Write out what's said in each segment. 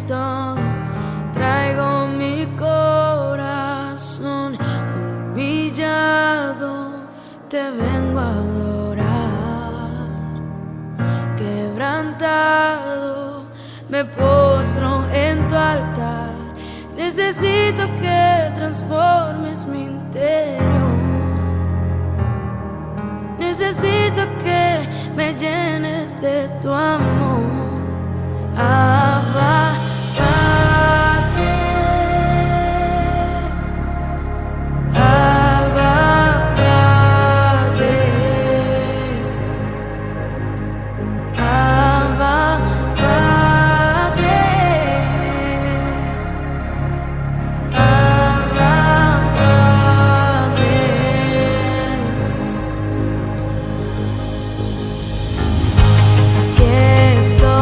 estoy. Traigo mi corazón humillado, te vengo a adorar. Quebrantado, me postro en tu altar. Necesito que transformes mi interior. Necesito que me llenes de tu amor. Abba, Padre. Abba, Padre. Abba, Padre. Abba, Padre. Aquí estoy.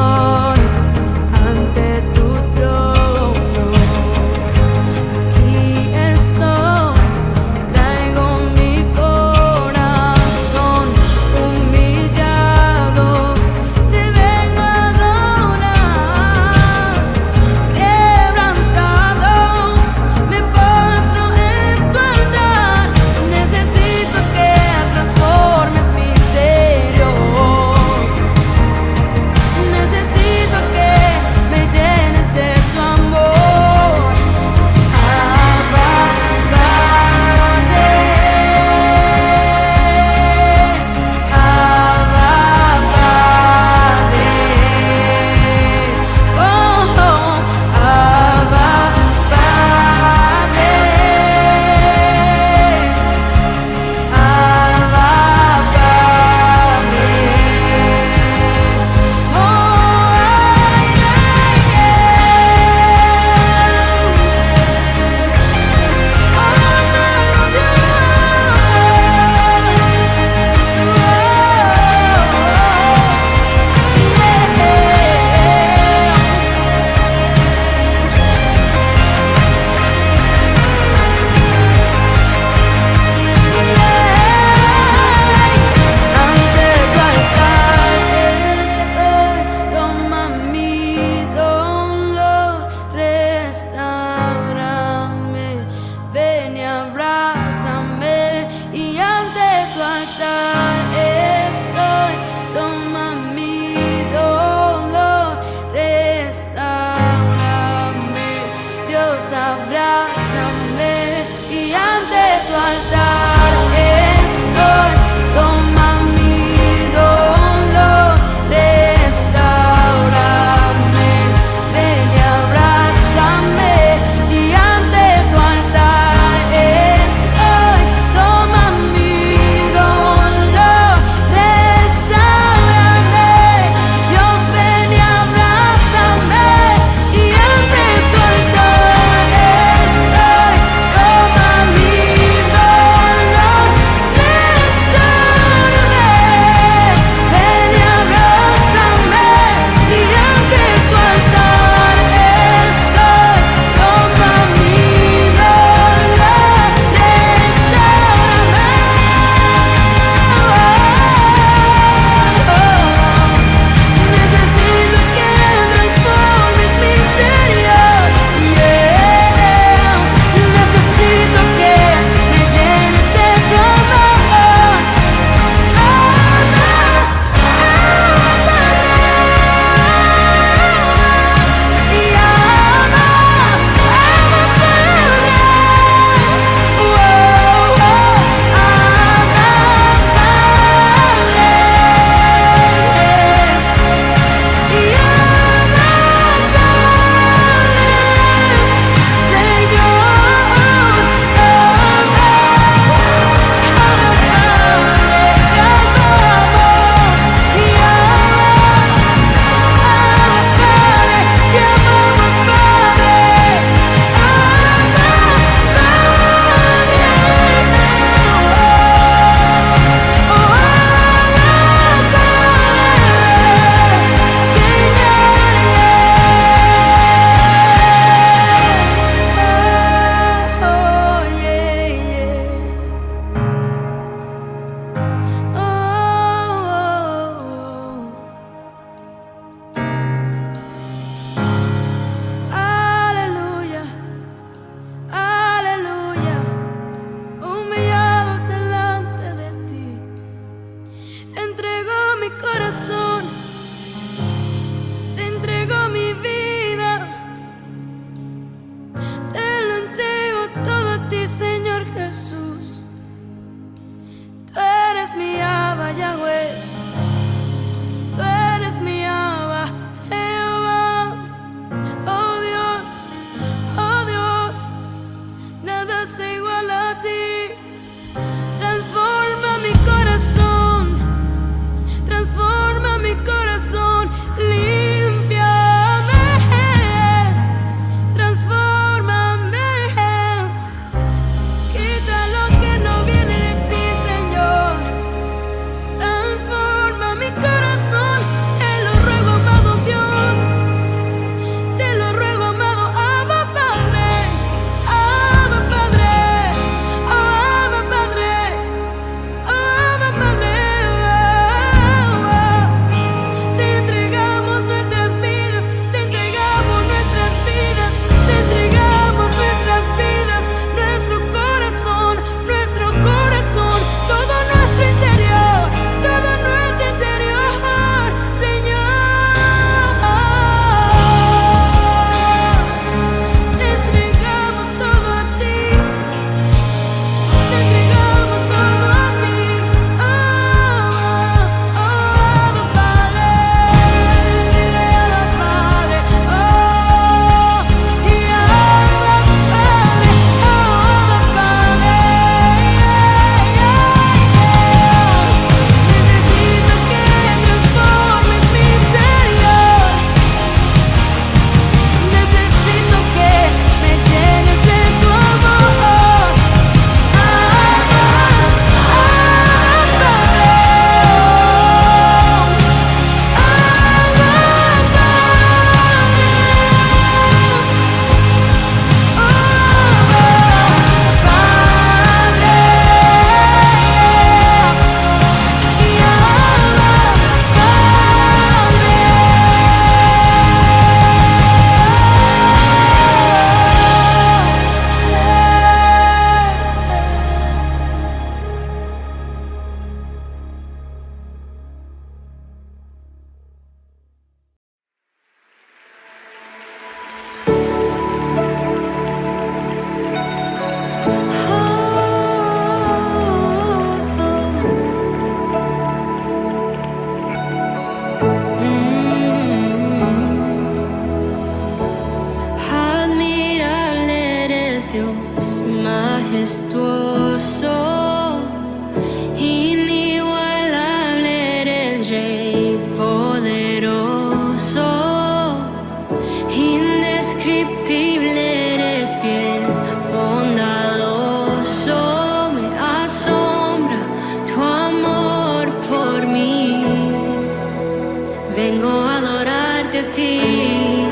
ti,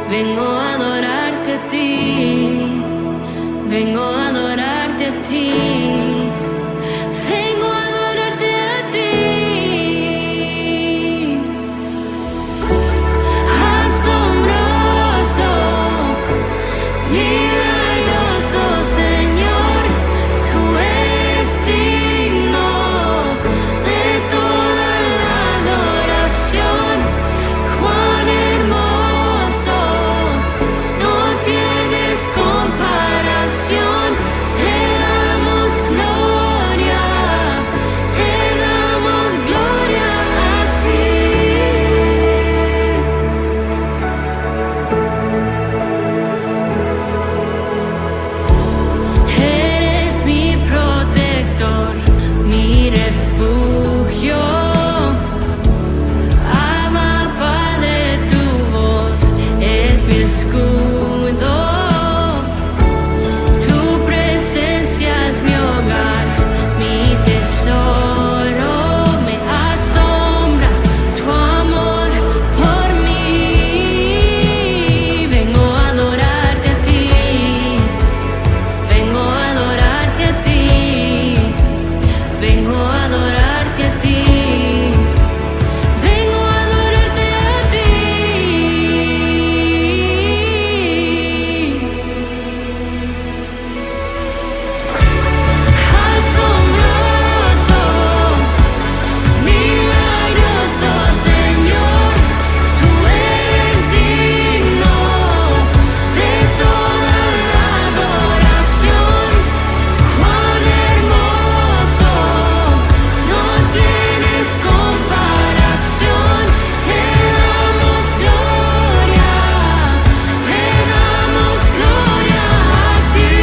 vengo a adorarte a ti, vengo a adorarte a ti, vengo a adorarte a ti. Asombroso, milagroso Señor, tú eres digno de toda la adoración. Cuán hermoso, no tienes comparación. Te damos gloria a ti. Eres mi protector, mi refugio. Abba, Padre, tu voz es mi escudo. Tu presencia es mi hogar, mi tesoro. Me asombra tu amor por mí. Vengo a adorarte a ti, vengo a adorarte a ti, vengo a adorarte a ti, vengo a adorarte a ti. Asombroso, milagroso Señor, tú eres digno de toda la adoración. Cuán hermoso, no tienes comparación. Te damos gloria a ti.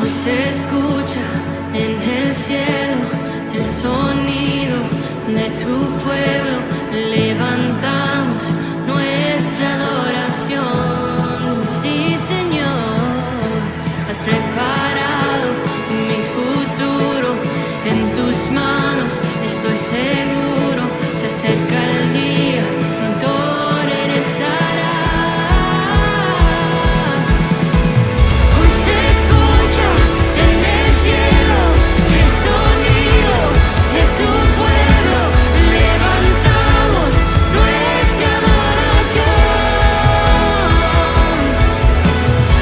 Hoy se escucha en el cielo el sonido de tu pueblo. Levantamos nuestra adoración. Sí, Señor, has preparado mi futuro en tus manos. Estoy seguro, se acerca el día, pronto regresarás. Hoy se escucha en el cielo el sonido de tu pueblo. Levantamos nuestra adoración.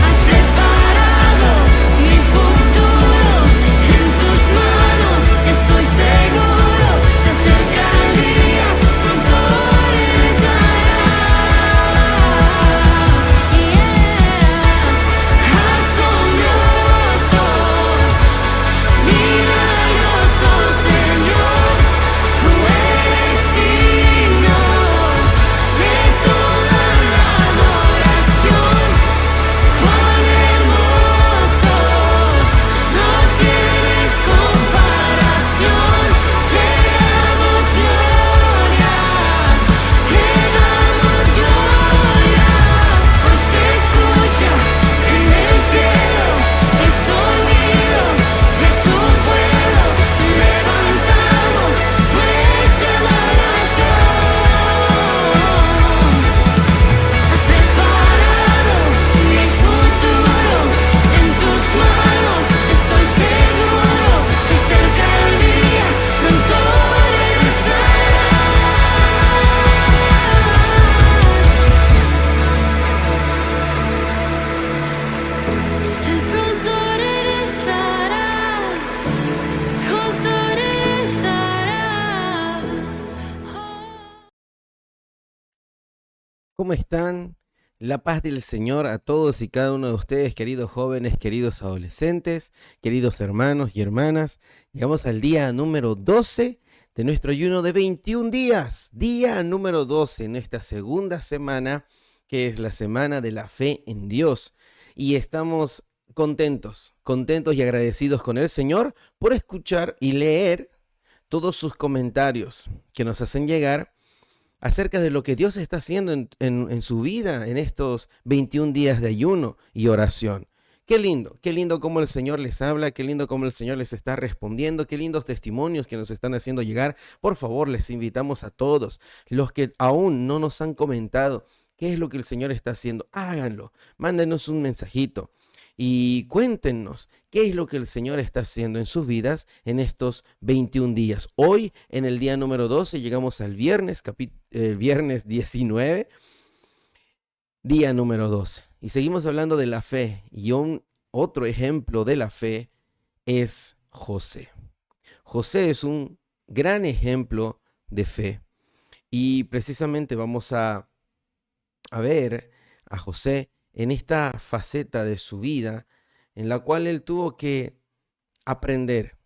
Has preparado mi futuro en tus manos. Estoy seguro, se acerca el día, pronto regresarás. Asombroso, milagroso Señor, tú eres digno de toda la adoración. Cuán hermoso, no tienes comparación. Te damos gloria, te damos gloria. Hoy se escucha en el cielo el sonido de tu pueblo. Levantamos nuestra adoración. Has preparado mi futuro en tus manos. Estoy seguro, se acerca el día, pronto regresarás. Él pronto regresará, pronto regresará. ¿Cómo están? La paz del Señor a todos y cada uno de ustedes, queridos jóvenes, queridos adolescentes, queridos hermanos y hermanas. Llegamos al día número 12 de nuestro ayuno de 21 días. Día número 12 en esta segunda semana, que es la semana de la fe en Dios. Y estamos contentos y agradecidos con el Señor por escuchar y leer todos sus comentarios que nos hacen llegar acerca de lo que Dios está haciendo en su vida en estos 21 días de ayuno y oración. qué lindo cómo el Señor les habla, qué lindo cómo el Señor les está respondiendo, qué lindos testimonios que nos están haciendo llegar. Por favor, les invitamos a todos, los que aún no nos han comentado qué es lo que el Señor está haciendo, háganlo, mándenos un mensajito y cuéntenos qué es lo que el Señor está haciendo en sus vidas en estos 21 días. Hoy, en el día número 12, llegamos al viernes, viernes 19, día número 12. Y seguimos hablando de la fe. Y otro ejemplo de la fe es José. José es un gran ejemplo de fe. Y precisamente vamos a ver a José en esta faceta de su vida en la cual él tuvo que aprender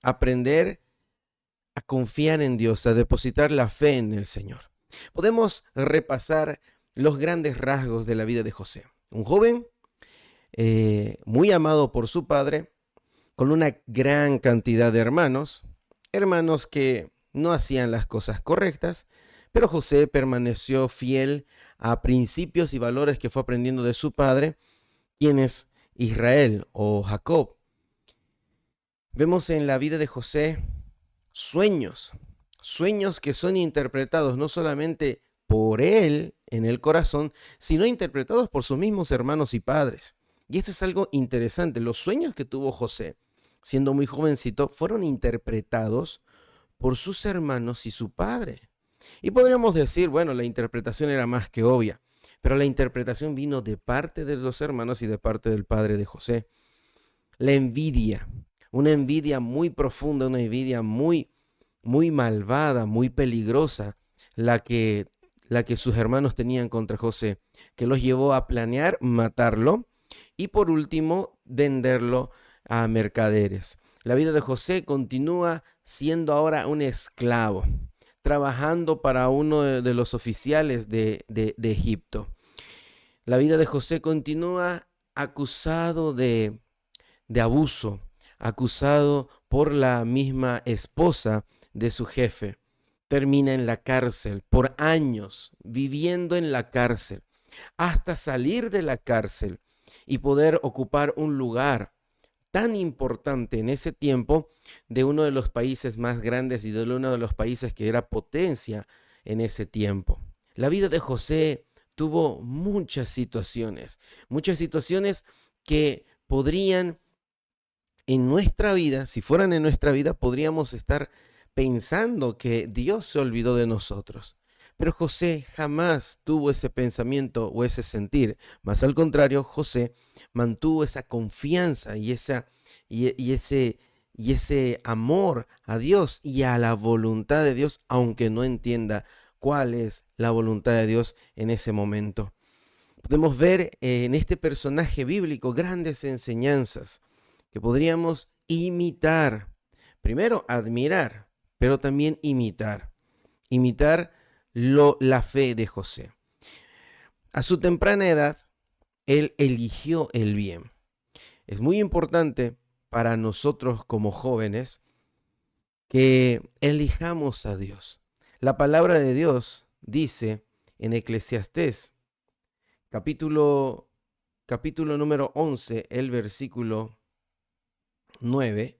a confiar en Dios, a depositar la fe en el Señor. Podemos repasar los grandes rasgos de la vida de José. Un joven muy amado por su padre, con una gran cantidad de hermanos que no hacían las cosas correctas, pero José permaneció fiel a principios y valores que fue aprendiendo de su padre, quien es Israel o Jacob. Vemos en la vida de José sueños que son interpretados no solamente por él en el corazón, sino interpretados por sus mismos hermanos y padres. Y esto es algo interesante. Los sueños que tuvo José, siendo muy jovencito, fueron interpretados por sus hermanos y su padre. Y podríamos decir, bueno, la interpretación era más que obvia, pero la interpretación vino de parte de los hermanos y de parte del padre de José. La envidia, una envidia muy profunda, una envidia muy malvada, muy peligrosa, la que sus hermanos tenían contra José, que los llevó a planear matarlo y por último venderlo a mercaderes. La vida de José continúa siendo ahora un esclavo, trabajando para uno de los oficiales de Egipto. La vida de José continúa acusado de abuso, acusado por la misma esposa de su jefe. Termina en la cárcel por años, viviendo en la cárcel, hasta salir de la cárcel y poder ocupar un lugar tan importante en ese tiempo de uno de los países más grandes y de uno de los países que era potencia en ese tiempo. La vida de José tuvo muchas situaciones que podrían en nuestra vida, si fueran en nuestra vida, podríamos estar pensando que Dios se olvidó de nosotros. Pero José jamás tuvo ese pensamiento o ese sentir. Más al contrario, José mantuvo esa confianza y ese amor a Dios y a la voluntad de Dios, aunque no entienda cuál es la voluntad de Dios en ese momento. Podemos ver en este personaje bíblico grandes enseñanzas que podríamos imitar. Primero, admirar, pero también imitar. Imitar la fe de José. A su temprana edad, él eligió el bien. Es muy importante para nosotros como jóvenes que elijamos a Dios. La palabra de Dios dice en Eclesiastés, capítulo número 11, el versículo 9.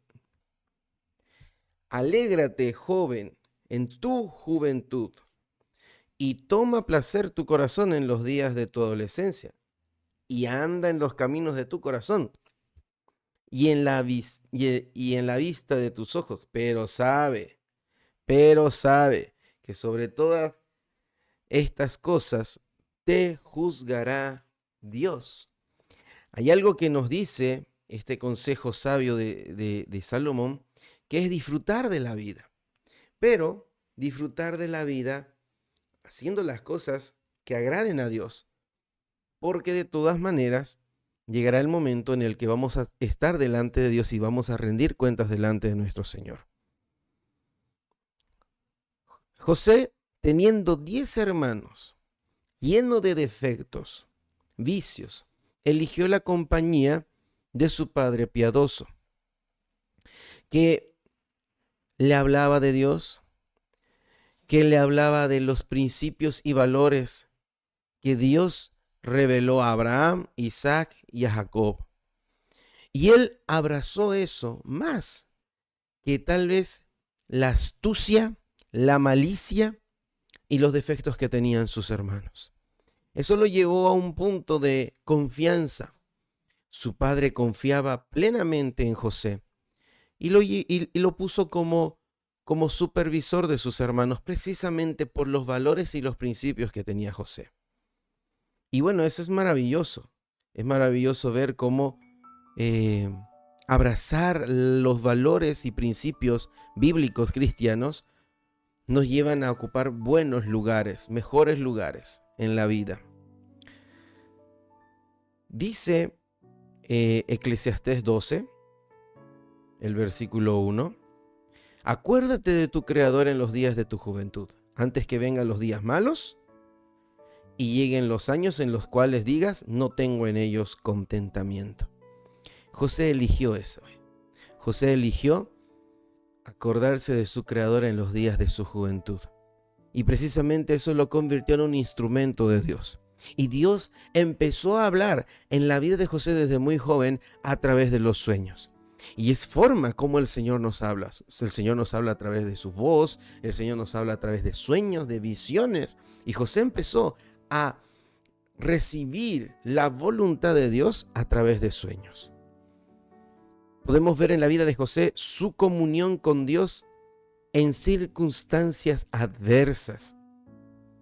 Alégrate, joven, en tu juventud, y toma placer tu corazón en los días de tu adolescencia, y anda en los caminos de tu corazón, y en la vista de tus ojos, pero sabe que sobre todas estas cosas te juzgará Dios. Hay algo que nos dice este consejo sabio de Salomón, que es disfrutar de la vida, pero disfrutar de la vida haciendo las cosas que agraden a Dios, porque de todas maneras llegará el momento en el que vamos a estar delante de Dios y vamos a rendir cuentas delante de nuestro Señor. José, teniendo 10 hermanos, lleno de defectos, vicios, eligió la compañía de su padre piadoso, que le hablaba de Dios, que le hablaba de los principios y valores que Dios reveló a Abraham, Isaac y a Jacob. Y él abrazó eso más que tal vez la astucia, la malicia y los defectos que tenían sus hermanos. Eso lo llevó a un punto de confianza. Su padre confiaba plenamente en José y lo puso como supervisor de sus hermanos, precisamente por los valores y los principios que tenía José. Y bueno, eso es maravilloso. Es maravilloso ver cómo abrazar los valores y principios bíblicos cristianos nos llevan a ocupar buenos lugares, mejores lugares en la vida. Dice Eclesiastés 12, el versículo 1, acuérdate de tu Creador en los días de tu juventud, antes que vengan los días malos y lleguen los años en los cuales digas, no tengo en ellos contentamiento. José eligió eso. José eligió acordarse de su Creador en los días de su juventud. Y precisamente eso lo convirtió en un instrumento de Dios. Y Dios empezó a hablar en la vida de José desde muy joven a través de los sueños. Y es forma como el Señor nos habla. El Señor nos habla a través de su voz, el Señor nos habla a través de sueños, de visiones. Y José empezó a recibir la voluntad de Dios a través de sueños. Podemos ver en la vida de José su comunión con Dios en circunstancias adversas.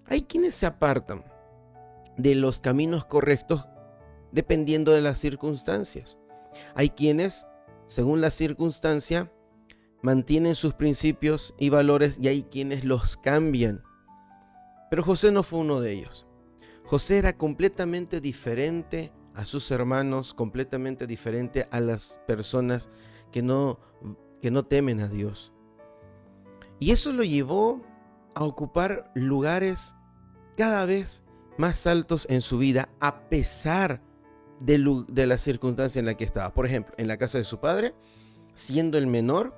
Hay quienes se apartan de los caminos correctos dependiendo de las circunstancias. Hay quienes, según la circunstancia, mantienen sus principios y valores y hay quienes los cambian. Pero José no fue uno de ellos. José era completamente diferente a sus hermanos, completamente diferente a las personas que no temen a Dios. Y eso lo llevó a ocupar lugares cada vez más altos en su vida, a pesar de la circunstancia en la que estaba. Por ejemplo, en la casa de su padre, siendo el menor,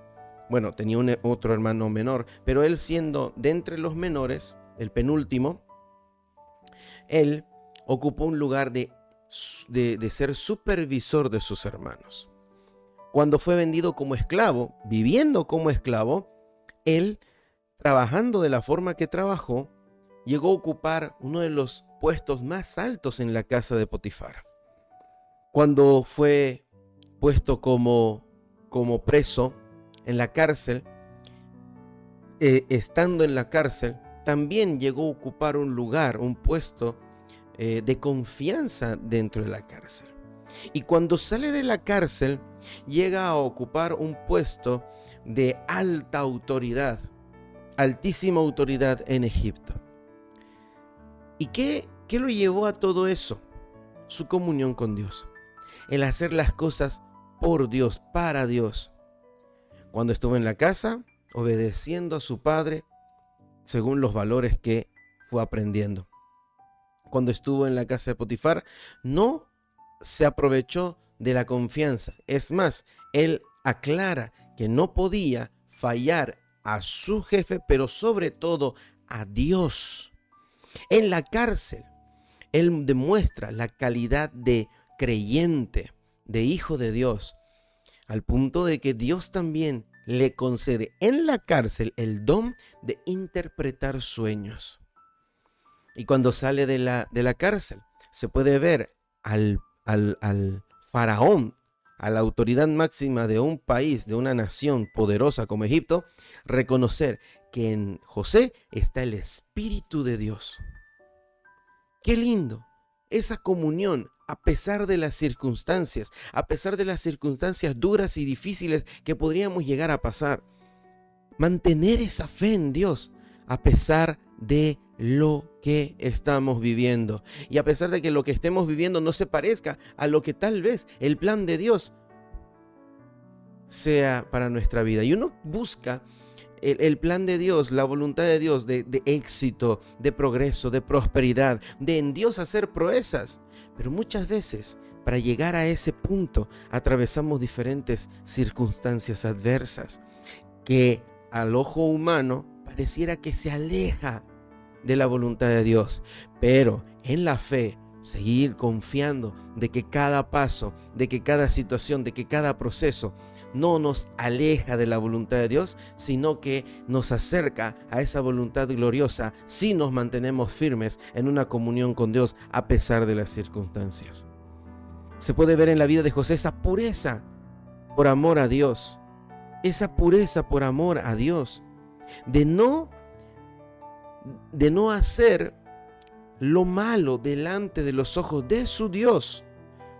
bueno, tenía otro hermano menor, pero él siendo de entre los menores, el penúltimo, él ocupó un lugar de ser supervisor de sus hermanos. Cuando fue vendido como esclavo, viviendo como esclavo, él, trabajando de la forma que trabajó, llegó a ocupar uno de los puestos más altos en la casa de Potifar. Cuando fue puesto como preso en la cárcel, estando en la cárcel, también llegó a ocupar un lugar, un puesto de confianza dentro de la cárcel. Y cuando sale de la cárcel, llega a ocupar un puesto de alta autoridad, altísima autoridad en Egipto. ¿Y qué lo llevó a todo eso? Su comunión con Dios, el hacer las cosas por Dios, para Dios. Cuando estuvo en la casa, obedeciendo a su padre según los valores que fue aprendiendo. Cuando estuvo en la casa de Potifar, no se aprovechó de la confianza. Es más, él aclara que no podía fallar a su jefe, pero sobre todo a Dios. En la cárcel, él demuestra la calidad de creyente, de hijo de Dios, al punto de que Dios también le concede en la cárcel el don de interpretar sueños. Y cuando sale de la cárcel, se puede ver al faraón, a la autoridad máxima de un país, de una nación poderosa como Egipto, reconocer que en José está el Espíritu de Dios. ¡Qué lindo! Esa comunión, a pesar de las circunstancias duras y difíciles que podríamos llegar a pasar. Mantener esa fe en Dios, a pesar de lo que estamos viviendo. Y a pesar de que lo que estemos viviendo no se parezca a lo que tal vez el plan de Dios sea para nuestra vida. Y uno busca el plan de Dios, la voluntad de Dios de éxito, de progreso, de prosperidad, de en Dios hacer proezas. Pero muchas veces, para llegar a ese punto, atravesamos diferentes circunstancias adversas que al ojo humano pareciera que se aleja de la voluntad de Dios. Pero en la fe seguir confiando de que cada paso, de que cada situación, de que cada proceso no nos aleja de la voluntad de Dios, sino que nos acerca a esa voluntad gloriosa si nos mantenemos firmes en una comunión con Dios a pesar de las circunstancias. Se puede ver en la vida de José esa pureza por amor a Dios, esa pureza por amor a Dios, de no hacer lo malo delante de los ojos de su Dios,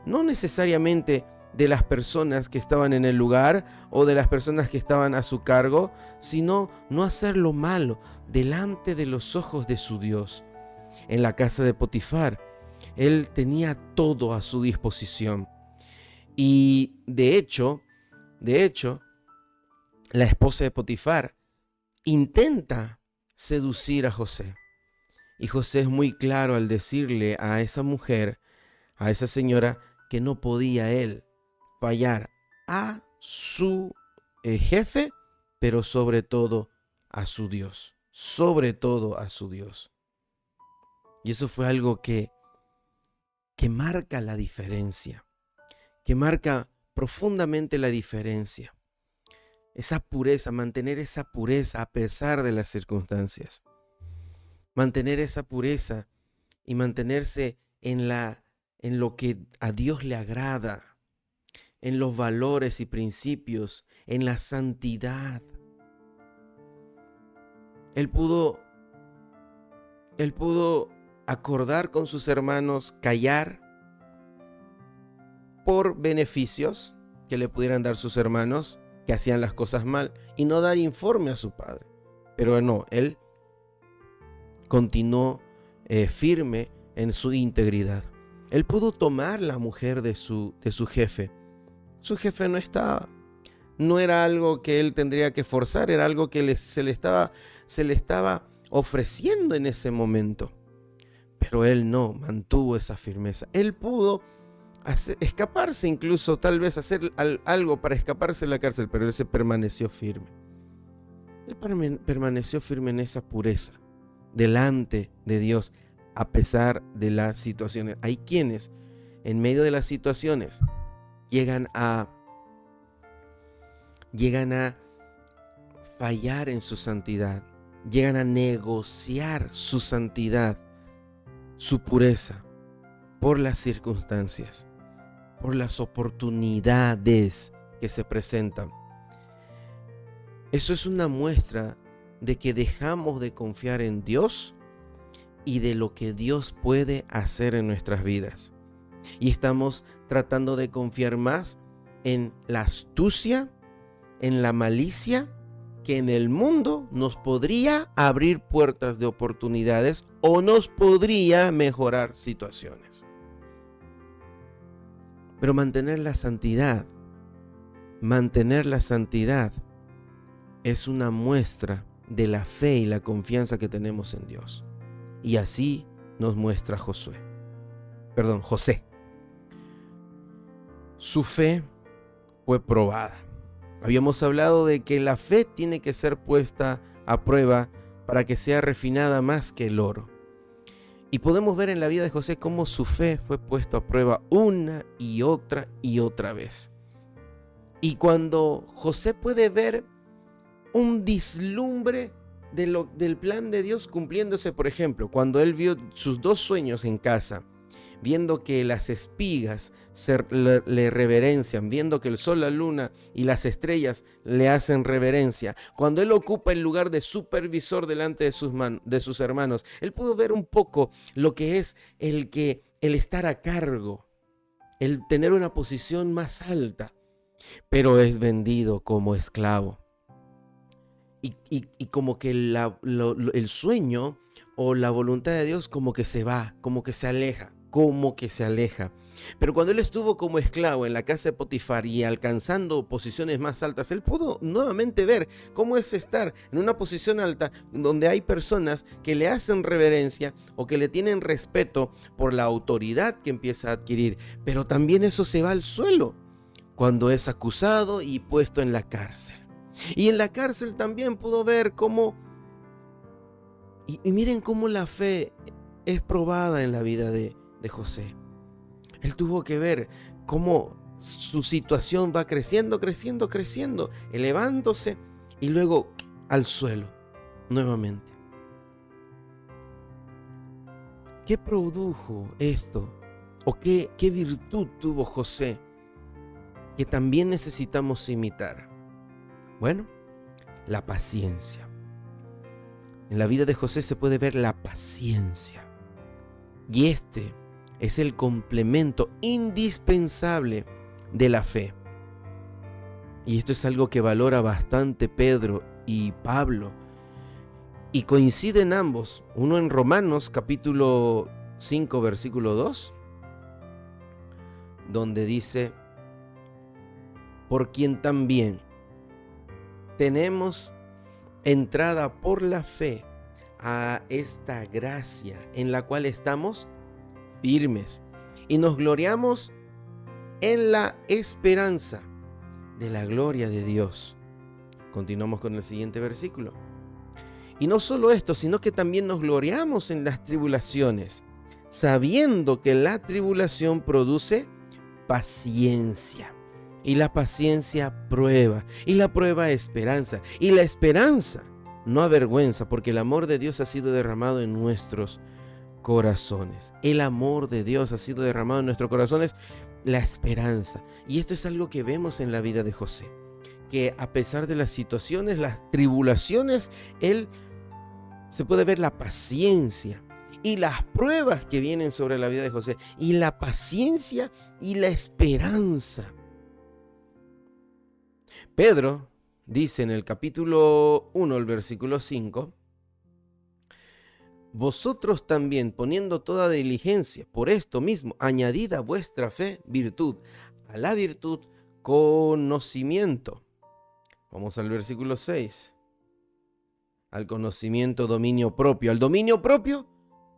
no necesariamente de las personas que estaban en el lugar o de las personas que estaban a su cargo, sino no hacer lo malo delante de los ojos de su Dios. En la casa de Potifar, él tenía todo a su disposición. Y de hecho, la esposa de Potifar intenta seducir a José. Y José es muy claro al decirle a esa mujer, a esa señora, que no podía él fallar a su jefe, pero sobre todo a su Dios. Sobre todo a su Dios. Y eso fue algo que marca la diferencia, que marca profundamente la diferencia. Esa pureza, mantener esa pureza a pesar de las circunstancias. Mantener esa pureza y mantenerse en lo que a Dios le agrada, en los valores y principios, en la santidad. Él pudo acordar con sus hermanos callar por beneficios que le pudieran dar sus hermanos que hacían las cosas mal y no dar informe a su padre. Pero no, él continuó firme en su integridad. Él pudo tomar la mujer de su jefe. Su jefe no estaba. No era algo que él tendría que forzar, era algo que se le estaba ofreciendo en ese momento. Pero él no mantuvo esa firmeza. Él pudo escaparse, incluso tal vez hacer algo para escaparse de la cárcel, pero él se permaneció firme. Él permaneció firme en esa pureza delante de Dios a pesar de las situaciones. Hay quienes en medio de las situaciones llegan a fallar en su santidad, llegan a negociar su santidad, su pureza, por las circunstancias, por las oportunidades que se presentan. Eso es una muestra de que dejamos de confiar en Dios y de lo que Dios puede hacer en nuestras vidas. Y estamos tratando de confiar más en la astucia, en la malicia, que en el mundo nos podría abrir puertas de oportunidades o nos podría mejorar situaciones. Pero mantener la santidad es una muestra de la fe y la confianza que tenemos en Dios. Y así nos muestra José. Su fe fue probada. Habíamos hablado de que la fe tiene que ser puesta a prueba para que sea refinada más que el oro. Y podemos ver en la vida de José cómo su fe fue puesta a prueba una y otra vez. Y cuando José puede ver un vislumbre del plan de Dios cumpliéndose, por ejemplo, cuando él vio sus 2 sueños en casa, viendo que las espigas le reverencian, viendo que el sol, la luna y las estrellas le hacen reverencia, cuando él ocupa el lugar de supervisor delante de sus hermanos, él pudo ver un poco lo que es el estar a cargo, el tener una posición más alta, pero es vendido como esclavo. Y como que el sueño o la voluntad de Dios como que se va, como que se aleja. Pero cuando él estuvo como esclavo en la casa de Potifar y alcanzando posiciones más altas, él pudo nuevamente ver cómo es estar en una posición alta donde hay personas que le hacen reverencia o que le tienen respeto por la autoridad que empieza a adquirir. Pero también eso se va al suelo cuando es acusado y puesto en la cárcel. Y en la cárcel también pudo ver cómo, y miren cómo la fe es probada en la vida de de José. Él tuvo que ver cómo su situación va creciendo, creciendo, creciendo, elevándose y luego al suelo nuevamente. ¿Qué produjo esto? ¿O qué virtud tuvo José que también necesitamos imitar? Bueno, la paciencia. En la vida de José se puede ver la paciencia. Y este es el complemento indispensable de la fe. Y esto es algo que valora bastante Pedro y Pablo. Y coinciden ambos, uno en Romanos capítulo 5 versículo 2, donde dice: por quien también tenemos entrada por la fe a esta gracia en la cual estamos firmes y nos gloriamos en la esperanza de la gloria de Dios. Continuamos con el siguiente versículo. Y no solo esto, sino que también nos gloriamos en las tribulaciones, sabiendo que la tribulación produce paciencia. Y la paciencia prueba, y la prueba esperanza, y la esperanza no avergüenza, porque el amor de Dios ha sido derramado en nuestros corazones. El amor de Dios ha sido derramado en nuestros corazones, la esperanza. Y esto es algo que vemos en la vida de José, que a pesar de las situaciones, las tribulaciones, él se puede ver la paciencia y las pruebas que vienen sobre la vida de José, y la paciencia y la esperanza. Pedro dice en el capítulo 1, el versículo 5, vosotros también, poniendo toda diligencia, por esto mismo, añadid a vuestra fe virtud, a la virtud conocimiento. Vamos al versículo 6. Al conocimiento, dominio propio. Al dominio propio,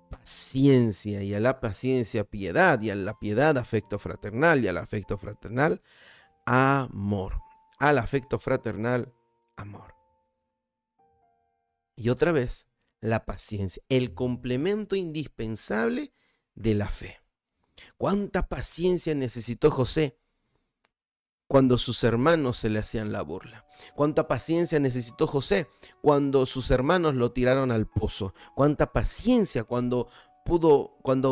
paciencia. Y a la paciencia, piedad. Y a la piedad, afecto fraternal. Y al afecto fraternal, amor. Al afecto fraternal, amor. Y otra vez, la paciencia. El complemento indispensable de la fe. ¿Cuánta paciencia necesitó José cuando sus hermanos se le hacían la burla? ¿Cuánta paciencia necesitó José cuando sus hermanos lo tiraron al pozo? ¿Cuánta paciencia cuando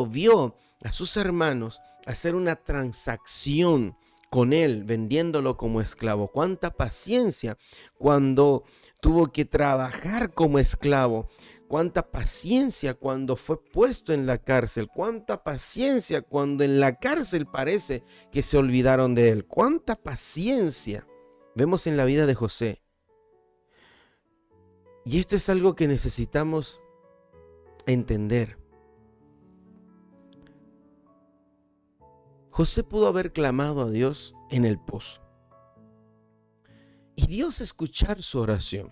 vio a sus hermanos hacer una transacción con él, vendiéndolo como esclavo? ¿Cuánta paciencia cuando tuvo que trabajar como esclavo? ¿Cuánta paciencia cuando fue puesto en la cárcel? ¿Cuánta paciencia cuando en la cárcel parece que se olvidaron de él? ¿Cuánta paciencia vemos en la vida de José? Y esto es algo que necesitamos entender. José pudo haber clamado a Dios en el pozo y Dios escuchar su oración.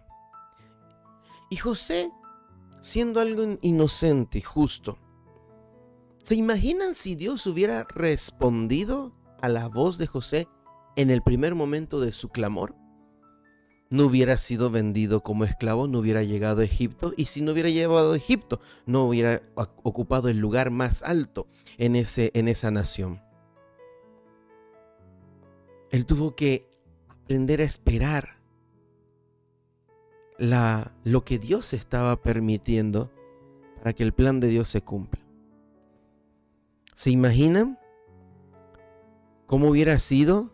Y José, siendo algo inocente y justo, ¿se imaginan si Dios hubiera respondido a la voz de José en el primer momento de su clamor? No hubiera sido vendido como esclavo, no hubiera llegado a Egipto, y si no hubiera llegado a Egipto, no hubiera ocupado el lugar más alto en esa nación. Él tuvo que aprender a esperar lo que Dios estaba permitiendo para que el plan de Dios se cumpla. ¿Se imaginan cómo hubiera sido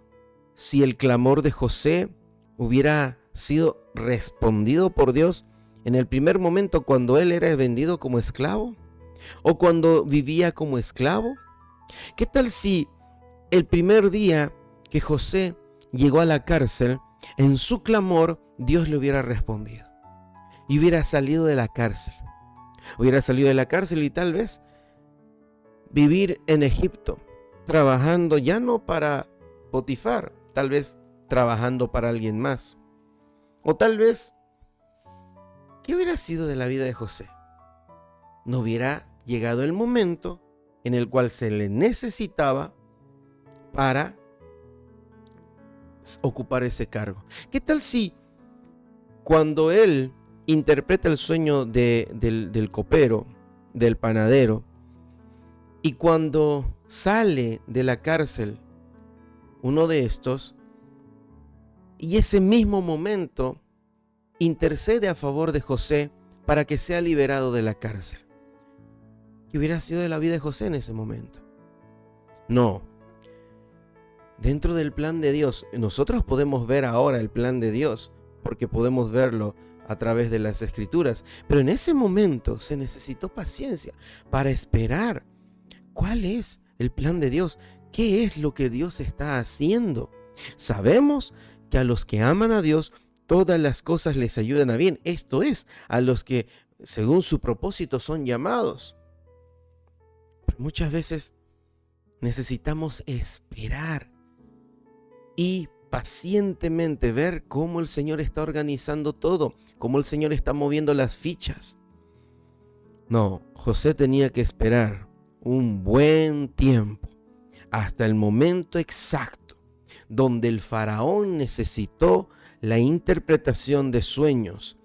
si el clamor de José hubiera sido respondido por Dios en el primer momento cuando él era vendido como esclavo o cuando vivía como esclavo? ¿Qué tal si el primer día que José llegó a la cárcel, en su clamor Dios le hubiera respondido y hubiera salido de la cárcel? Hubiera salido de la cárcel y tal vez vivir en Egipto, trabajando ya no para Potifar, tal vez trabajando para alguien más. O tal vez, ¿qué hubiera sido de la vida de José? No hubiera llegado el momento en el cual se le necesitaba para ocupar ese cargo. ¿Qué tal si cuando él interpreta el sueño del copero, del panadero, Y cuando sale de la cárcel uno de estos, y ese mismo momento intercede a favor de José para que sea liberado de la cárcel. ¿Qué hubiera sido de la vida de José en ese momento? No. Dentro del plan de Dios, nosotros podemos ver ahora el plan de Dios, porque podemos verlo a través de las Escrituras, pero en ese momento se necesitó paciencia para esperar cuál es el plan de Dios, qué es lo que Dios está haciendo. Sabemos que a los que aman a Dios, todas las cosas les ayudan a bien, esto es, a los que según su propósito son llamados. Pero muchas veces necesitamos esperar y pacientemente ver cómo el Señor está organizando todo, cómo el Señor está moviendo las fichas. No, José tenía que esperar un buen tiempo, hasta el momento exacto, donde el faraón necesitó la interpretación de sueños,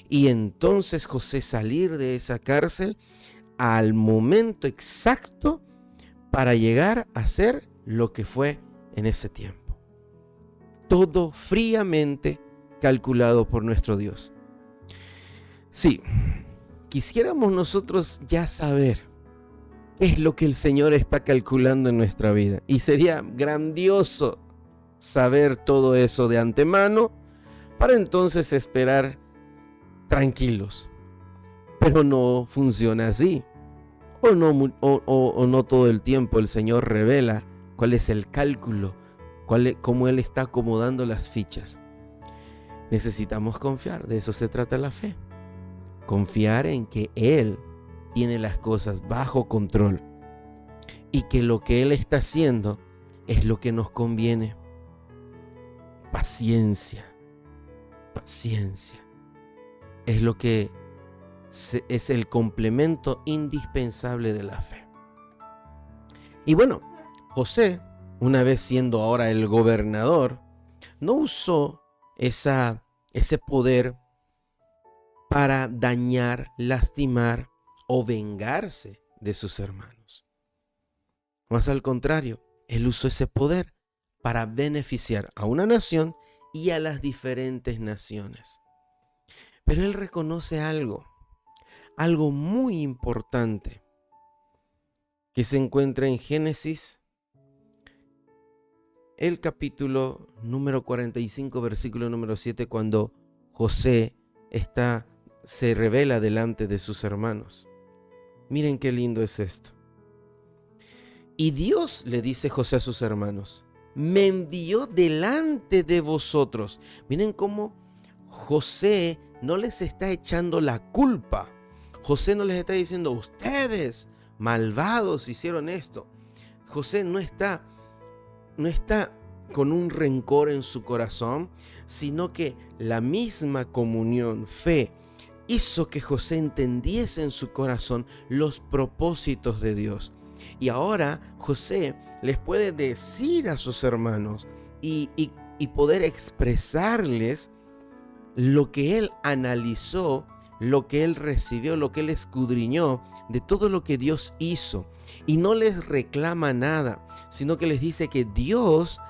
y entonces José salir de esa cárcel al momento exacto para llegar a ser lo que fue en ese tiempo. Todo fríamente calculado por nuestro Dios. Sí, quisiéramos nosotros ya saber qué es lo que el Señor está calculando en nuestra vida. Y sería grandioso saber todo eso de antemano para entonces esperar tranquilos. Pero no funciona así. O no todo el tiempo el Señor revela cuál es el cálculo, cómo Él está acomodando las fichas. Necesitamos confiar, de eso se trata la fe. Confiar en que Él tiene las cosas bajo control y que lo que Él está haciendo es lo que nos conviene. Paciencia, paciencia. Es lo que es el complemento indispensable de la fe. Y bueno, José, una vez siendo ahora el gobernador, no usó ese poder para dañar, lastimar o vengarse de sus hermanos. Más al contrario, él usó ese poder para beneficiar a una nación y a las diferentes naciones. Pero él reconoce algo muy importante que se encuentra en Génesis, el capítulo número 45, versículo número 7, cuando José se revela delante de sus hermanos. Miren qué lindo es esto. Y Dios le dice José a sus hermanos: me envió delante de vosotros. Miren cómo José no les está echando la culpa. José no les está diciendo: ustedes malvados hicieron esto. José no está con un rencor en su corazón, sino que la misma comunión, fe, hizo que José entendiese en su corazón los propósitos de Dios. Y ahora José les puede decir a sus hermanos y poder expresarles lo que él analizó, lo que él recibió, lo que él escudriñó de todo lo que Dios hizo. Y no les reclama nada, sino que les dice que Dios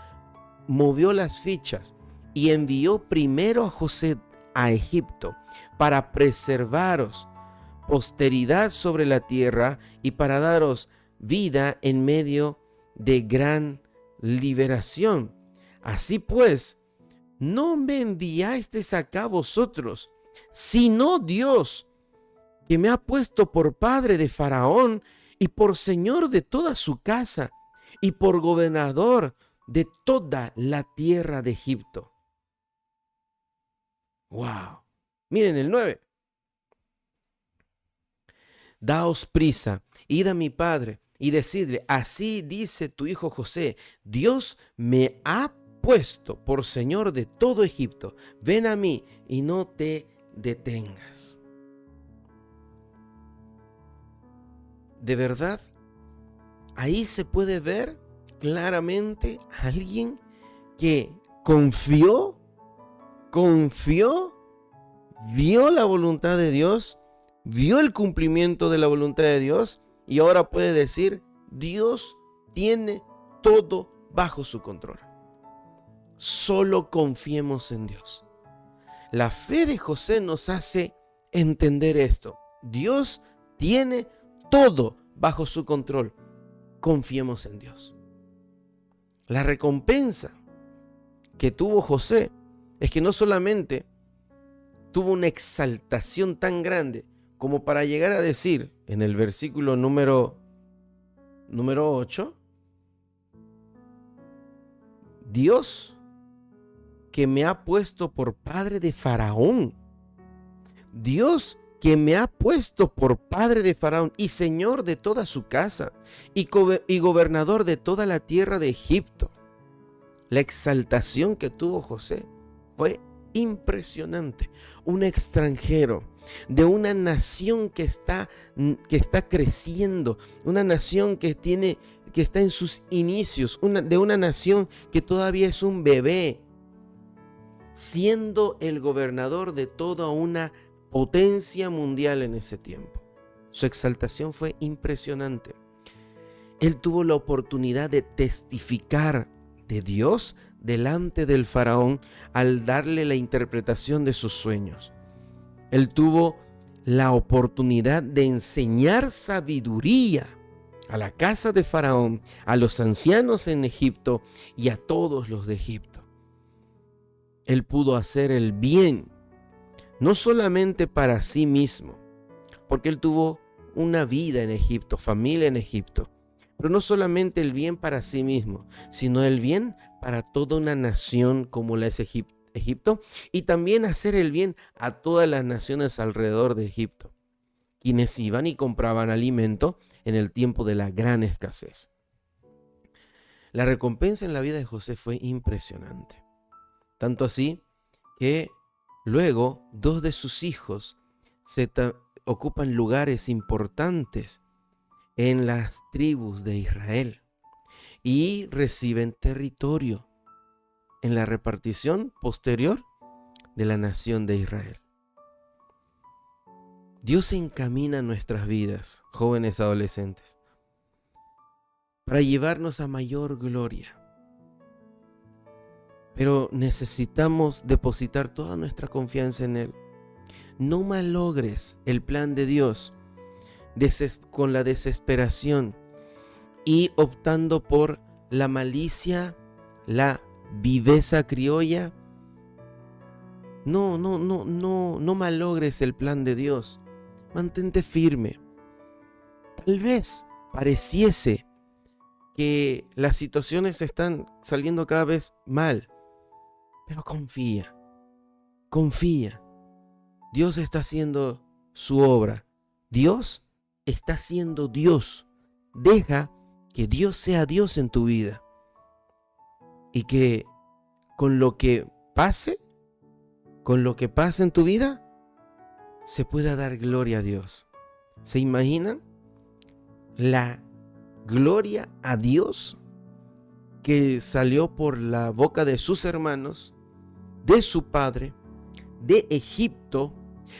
movió las fichas y envió primero a José a Egipto para preservaros posteridad sobre la tierra y para daros vida en medio de gran liberación. Así pues, no me enviasteis acá vosotros, sino Dios, que me ha puesto por padre de Faraón y por señor de toda su casa y por gobernador de toda la tierra de Egipto. ¡Wow! Miren el 9. Daos prisa, id a mi padre y decidle: así dice tu hijo José, Dios me ha puesto por señor de todo Egipto. Ven a mí y no te detengas. De verdad, ahí se puede ver claramente a alguien que confió, vio la voluntad de Dios, vio el cumplimiento de la voluntad de Dios y ahora puede decir: Dios tiene todo bajo su control. Solo confiemos en Dios. La fe de José nos hace entender esto. Dios tiene todo bajo su control. Confiemos en Dios. La recompensa que tuvo José es que no solamente tuvo una exaltación tan grande como para llegar a decir en el versículo número 8, Dios que me ha puesto por padre de Faraón, Dios que me ha puesto por padre de Faraón y señor de toda su casa y gobernador de toda la tierra de Egipto. La exaltación que tuvo José fue impresionante. Un extranjero de una nación que está creciendo, una nación que está en sus inicios, de una nación que todavía es un bebé, siendo el gobernador de toda una potencia mundial en ese tiempo. Su exaltación fue impresionante. Él tuvo la oportunidad de testificar de Dios delante del faraón al darle la interpretación de sus sueños. Él tuvo la oportunidad de enseñar sabiduría a la casa de Faraón, a los ancianos en Egipto y a todos los de Egipto. Él pudo hacer el bien, no solamente para sí mismo, porque él tuvo una vida en Egipto, familia en Egipto, pero no solamente el bien para sí mismo, sino el bien para toda una nación como la es Egipto, y también hacer el bien a todas las naciones alrededor de Egipto, quienes iban y compraban alimento en el tiempo de la gran escasez. La recompensa en la vida de José fue impresionante, tanto así que luego 2 de sus hijos ocupan lugares importantes en las tribus de Israel y reciben territorio en la repartición posterior de la nación de Israel. Dios encamina nuestras vidas, jóvenes adolescentes, para llevarnos a mayor gloria. Pero necesitamos depositar toda nuestra confianza en Él. No malogres el plan de Dios con la desesperación y optando por la malicia, la viveza criolla. No malogres el plan de Dios. Mantente firme. Tal vez pareciese que las situaciones están saliendo cada vez mal, pero confía. Dios está haciendo su obra. Dios está siendo Dios. Deja que Dios sea Dios en tu vida. Y que con lo que pase en tu vida, se pueda dar gloria a Dios. ¿Se imaginan la gloria a Dios que salió por la boca de sus hermanos, de su padre, de Egipto,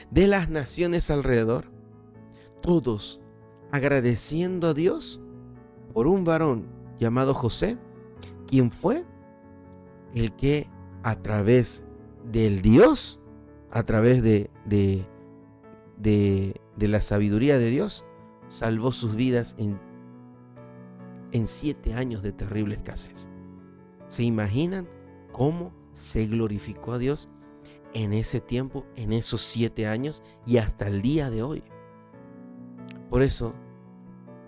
de las naciones alrededor? Todos agradeciendo a Dios por un varón llamado José, quien fue el que a través del Dios, a través de la sabiduría de Dios, salvó sus vidas en 7 años de terrible escasez. ¿Se imaginan cómo se glorificó a Dios en ese tiempo, en esos 7 años y hasta el día de hoy? Por eso,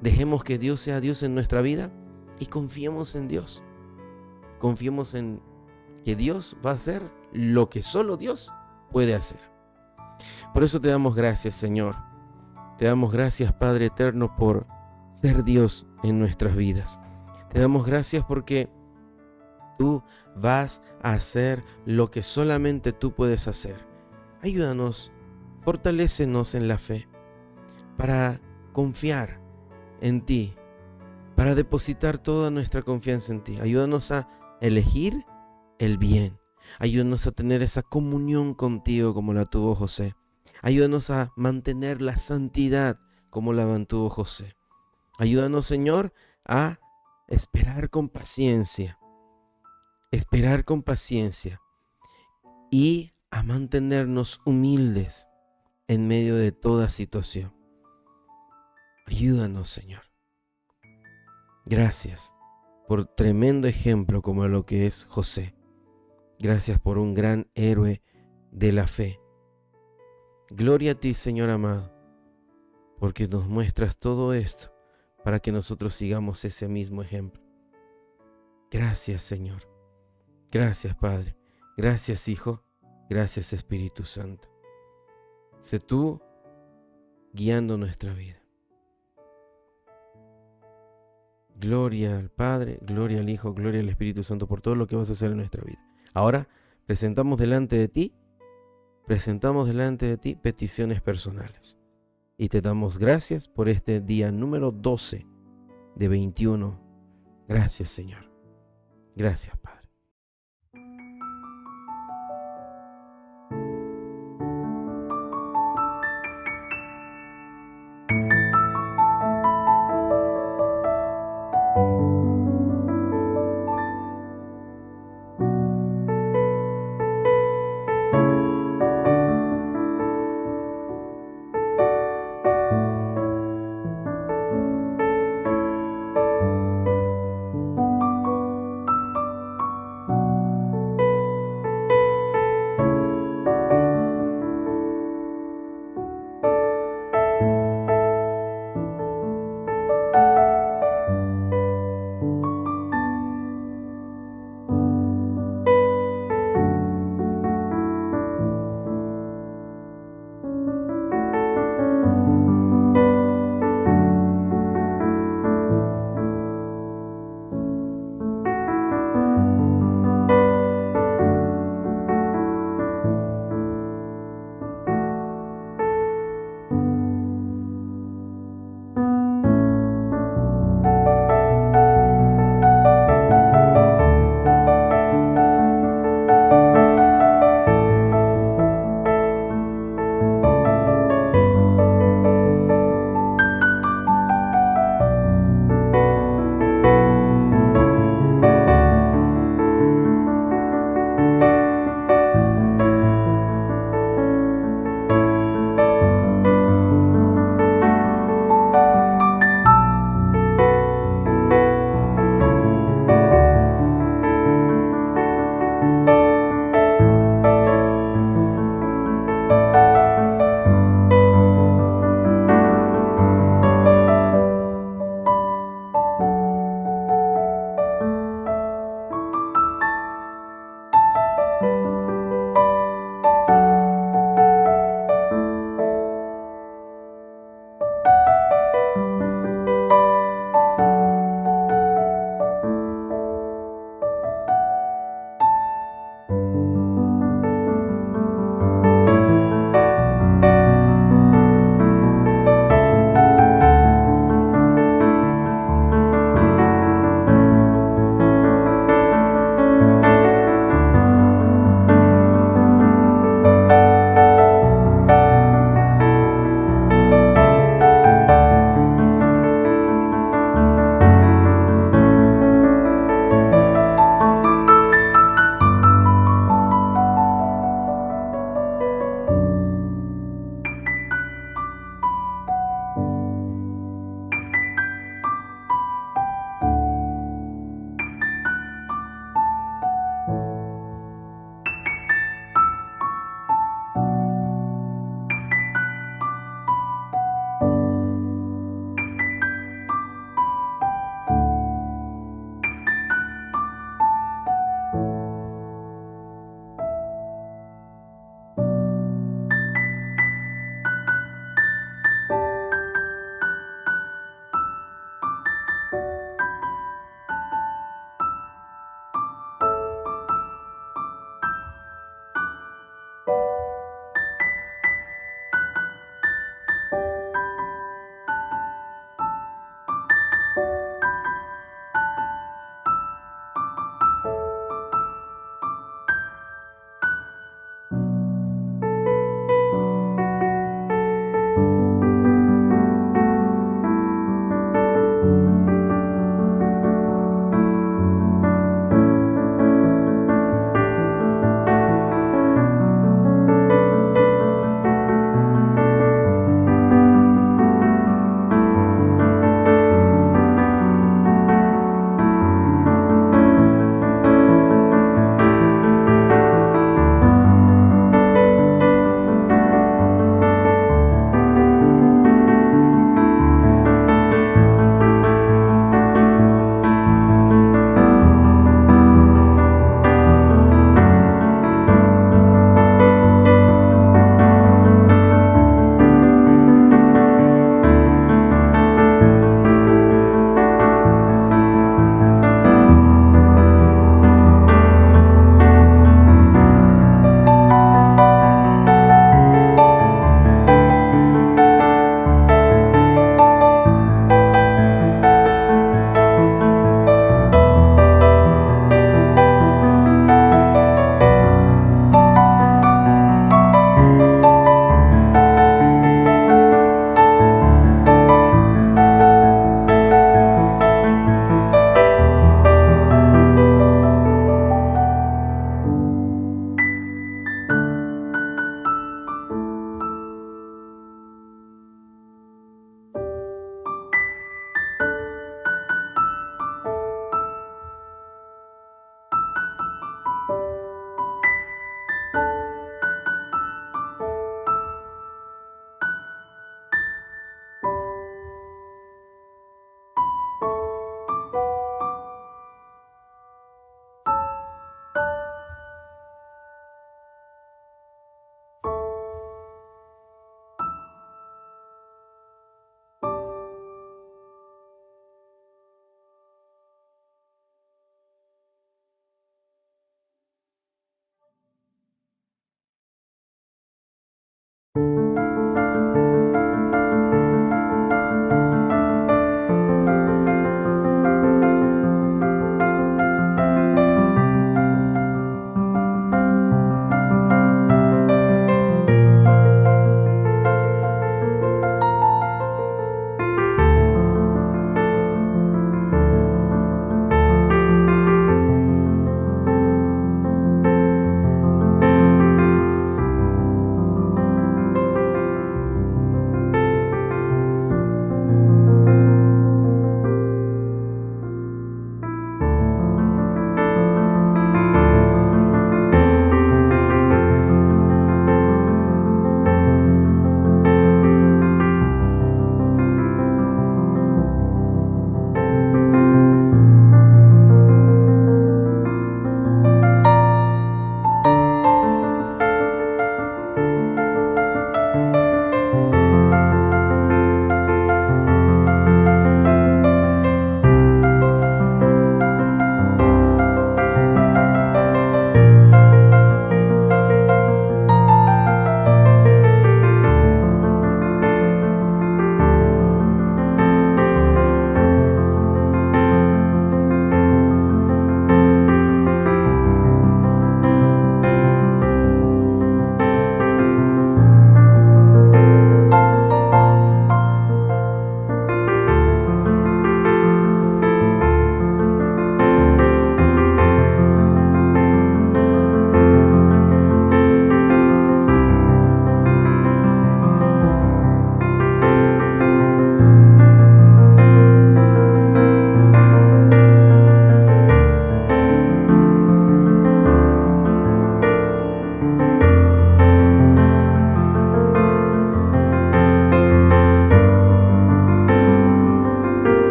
dejemos que Dios sea Dios en nuestra vida y confiemos en Dios. Confiemos en que Dios va a hacer lo que solo Dios puede hacer. Por eso te damos gracias, Señor. Te damos gracias, Padre eterno, por ser Dios en nuestras vidas. Te damos gracias porque tú vas a hacer lo que solamente tú puedes hacer. Ayúdanos, fortalécenos en la fe para confiar en ti, para depositar toda nuestra confianza en ti. Ayúdanos a elegir el bien. Ayúdanos a tener esa comunión contigo como la tuvo José. Ayúdanos a mantener la santidad como la mantuvo José. Ayúdanos, Señor, a esperar con paciencia y a mantenernos humildes en medio de toda situación. Ayúdanos, Señor. Gracias por tremendo ejemplo como lo que es José. Gracias por un gran héroe de la fe. Gloria a ti, Señor amado, porque nos muestras todo esto para que nosotros sigamos ese mismo ejemplo. Gracias, Señor. Gracias, Padre. Gracias, Hijo. Gracias, Espíritu Santo. Sé tú guiando nuestra vida. Gloria al Padre, gloria al Hijo, gloria al Espíritu Santo por todo lo que vas a hacer en nuestra vida. Ahora presentamos delante de ti peticiones personales. Y te damos gracias por este día número 12 de 21. Gracias, Señor. Gracias, Padre.